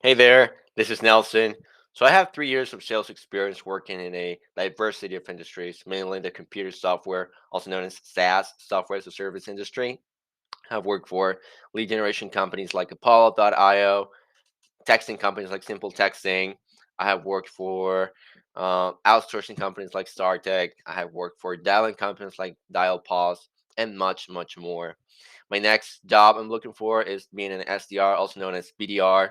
Hey there, this is Nelson. So I have 3 years of sales experience working in a diversity of industries, mainly in the computer software, also known as SaaS, software as a service industry. I've worked for lead generation companies like Apollo.io, texting companies like Simple Texting. I have worked for outsourcing companies like StarTech. I have worked for dialing companies like DialPause and much, much more. My next job I'm looking for is being an SDR, also known as BDR.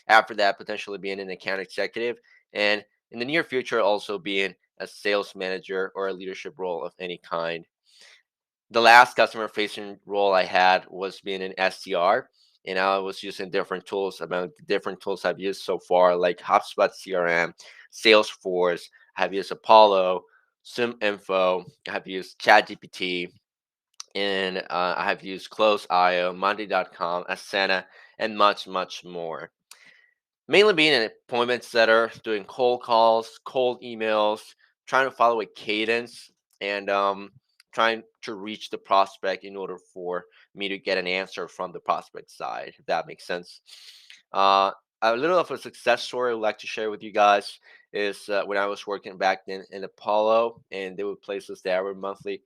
After that, potentially being an account executive. And in the near future, also being a sales manager or a leadership role of any kind. The last customer facing role I had was being an SDR, and I was using different tools. About the different tools I've used so far, like HubSpot CRM, Salesforce. I have used Apollo, SimInfo. I have used ChatGPT, and I have used Close.io, Monday.com, Asana, and much, much more. Mainly being an appointment setter, doing cold calls, cold emails, trying to follow a cadence, and trying to reach the prospect in order for me to get an answer from the prospect side, if that makes sense. Uh, a little of a success story I'd like to share with you guys is when I was working back then in Apollo, and they would place us there monthly.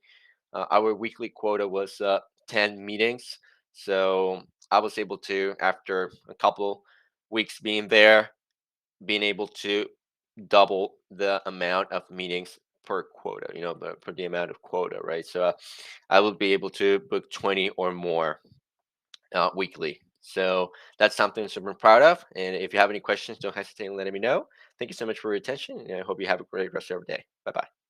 Our weekly quota was 10 meetings. So I was able to, after a couple weeks being there, being able to double the amount of meetings per quota, per the amount of quota, right? So I would be able to book 20 or more weekly. So that's something I'm super proud of. And if you have any questions, don't hesitate in letting me know. Thank you so much for your attention. And I hope you have a great rest of your day. Bye bye.